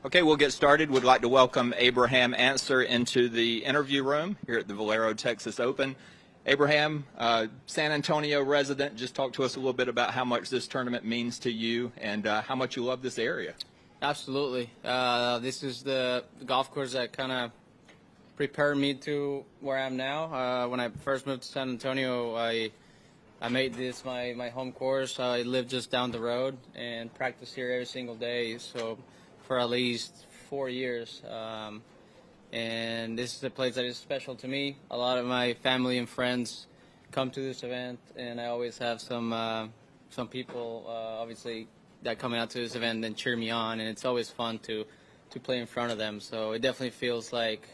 Okay, we'll get started. We'd like to welcome Abraham Ancer into the interview room here at the Valero Texas Open. Abraham, San Antonio resident, just talk to us a little bit about how much this tournament means to you and how much you love this area. Absolutely. This is the golf course that kind of prepared me to where I am now. When I first moved to San Antonio, I made this my home course. I live just down the road and practice here every single day. So for at least 4 years. And this is a place that is special to me. A lot of my family and friends come to this event, and I always have some people, obviously, that come out to this event and cheer me on, and it's always fun to play in front of them. So it definitely feels like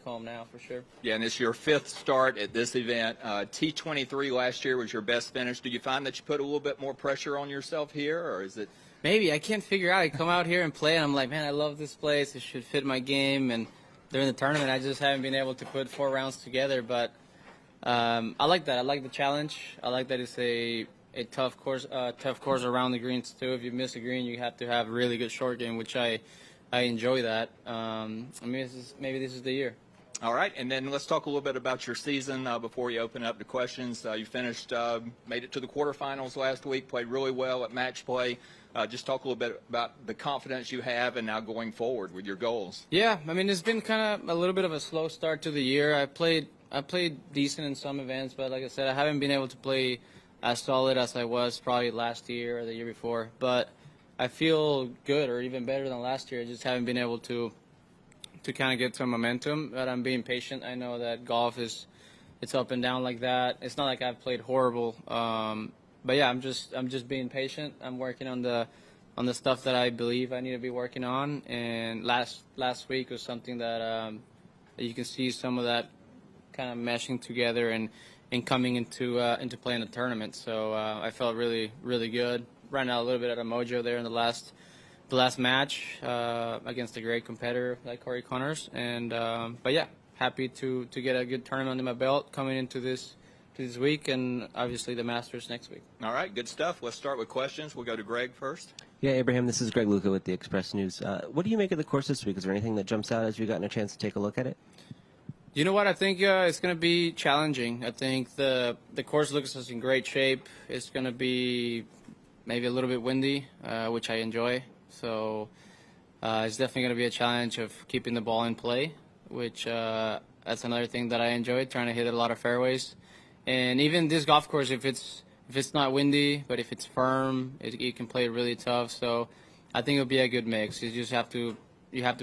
home now, for sure. Yeah, and it's your fifth start at this event. T23 last year was your best finish. Do you find that you put a little bit more pressure on yourself here, or is it? Maybe. I can't figure out. I come out here and play, and I'm like, man, I love this place. It should fit my game. And during the tournament, I just haven't been able to put 4 rounds together. But I like that. I like the challenge. I like that it's a tough course around the greens, too. If you miss a green, you have to have a really good short game, which I enjoy that. Maybe this is the year. All right, and then let's talk a little bit about your season before we open up to questions. You finished, made it to the quarterfinals last week, played really well at match play. Just talk a little bit about the confidence you have and now going forward with your goals. Yeah, I mean, it's been kind of a little bit of a slow start to the year. I played decent in some events, but like I said, I haven't been able to play as solid as I was probably last year or the year before. But I feel good, or even better than last year. I just haven't been able to kind of get some momentum, but I'm being patient. I know that golf it's up and down like that. It's not like I've played horrible, but yeah, I'm just being patient. I'm working on the stuff that I believe I need to be working on. And last week was something that you can see some of that kind of meshing together and coming into playing the tournament. So I felt really, really good. Ran out a little bit of mojo there in the last match against a great competitor like Corey Connors, and but yeah, happy to get a good tournament under my belt coming into this week, and obviously the Masters next week. All right, good stuff. Let's start with questions. We'll go to Greg first. Yeah, Abraham, this is Greg Luca with the Express News. What do you make of the course this week? Is there anything that jumps out as you've gotten a chance to take a look at it? You know what? I think it's going to be challenging. I think the course looks in great shape. It's going to be maybe a little bit windy, which I enjoy. So it's definitely going to be a challenge of keeping the ball in play, which that's another thing that I enjoy, trying to hit a lot of fairways. And even this golf course, if it's not windy, but if it's firm, it can play really tough. So I think it'll be a good mix. You just have to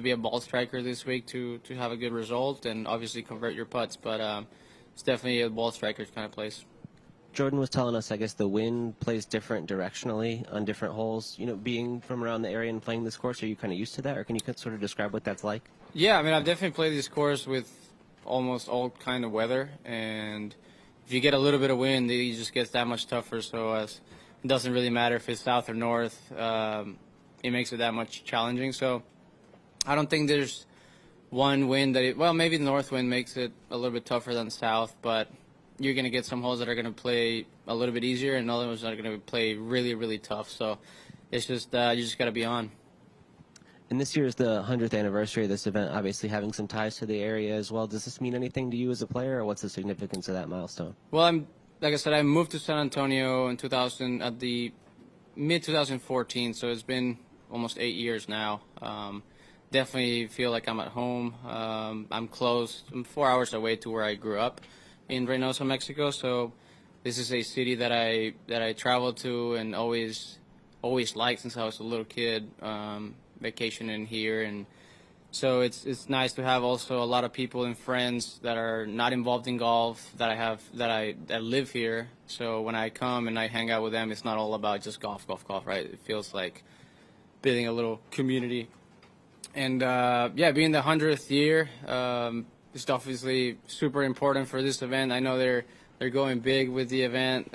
be a ball striker this week to have a good result, and obviously convert your putts. But it's definitely a ball striker's kind of place. Jordan was telling us, I guess, the wind plays different directionally on different holes. You know, being from around the area and playing this course, are you kind of used to that, or can you sort of describe what that's like? Yeah, I mean, I've definitely played this course with almost all kind of weather, and if you get a little bit of wind, it just gets that much tougher. So it doesn't really matter if it's south or north. It makes it that much challenging. So I don't think there's one wind well, maybe the north wind makes it a little bit tougher than south, but you're going to get some holes that are going to play a little bit easier, and other ones that are going to play really, really tough. So it's just you just got to be on. And this year is the 100th anniversary of this event, obviously having some ties to the area as well. Does this mean anything to you as a player, or what's the significance of that milestone? Well, like I said, I moved to San Antonio in at the mid-2014, so it's been almost 8 years now. Definitely feel like I'm at home. I'm close. I'm 4 hours away to where I grew up in Reynosa, Mexico. So this is a city that I travel to and always liked since I was a little kid, vacationing here. And so it's nice to have also a lot of people and friends that are not involved in golf that live here. So when I come and I hang out with them, it's not all about just golf, right? It feels like building a little community. And yeah, being the 100th year, it's obviously super important for this event. I know they're going big with the event.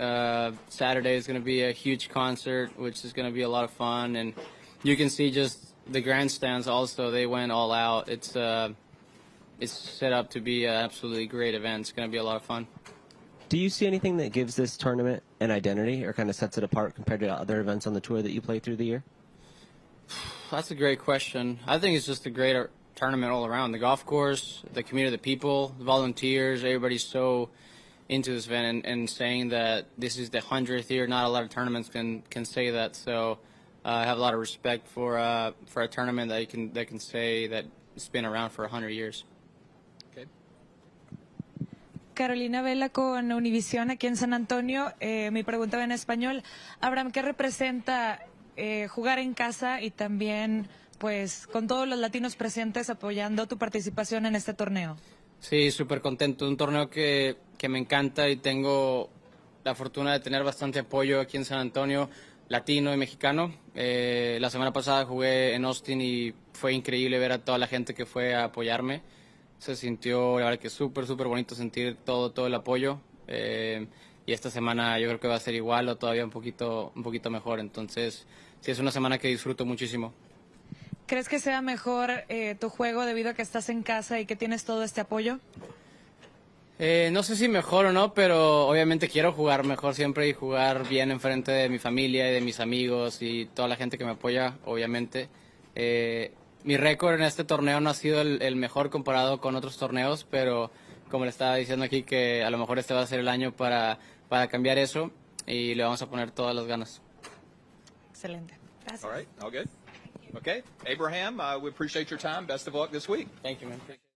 Saturday is going to be a huge concert, which is going to be a lot of fun. And you can see just the grandstands also. They went all out. It's set up to be an absolutely great event. It's going to be a lot of fun. Do you see anything that gives this tournament an identity or kind of sets it apart compared to other events on the tour that you play through the year? That's a great question. I think it's just a great tournament all around. The golf course, the community, the people, the volunteers, everybody's so into this event and saying that this is the 100th year. Not a lot of tournaments can say that. So I have a lot of respect for a tournament that can say that it's been around for 100 years. Okay. Carolina Vela con Univisión aquí en San Antonio. Mi pregunta va en español. Abraham, ¿qué representa jugar en casa y también pues con todos los latinos presentes apoyando tu participación en este torneo? Sí, súper contento. Un torneo que me encanta y tengo la fortuna de tener bastante apoyo aquí en San Antonio, latino y mexicano. La semana pasada jugué en Austin y fue increíble ver a toda la gente que fue a apoyarme. Se sintió, la verdad, que súper bonito sentir todo el apoyo. Y esta semana yo creo que va a ser igual o todavía un poquito mejor. Entonces, sí, es una semana que disfruto muchísimo. ¿Crees que sea mejor tu juego debido a que estás en casa y que tienes todo este apoyo? No sé si mejor o no, pero obviamente quiero jugar mejor siempre y jugar bien enfrente de mi familia y de mis amigos y toda la gente que me apoya, obviamente. Mi récord en este torneo no ha sido el mejor comparado con otros torneos, pero como le estaba diciendo aquí, que a lo mejor este va a ser el año para cambiar eso y le vamos a poner todas las ganas. Excelente. Gracias. All right. All good. Okay. Abraham, we appreciate your time. Best of luck this week. Thank you, man.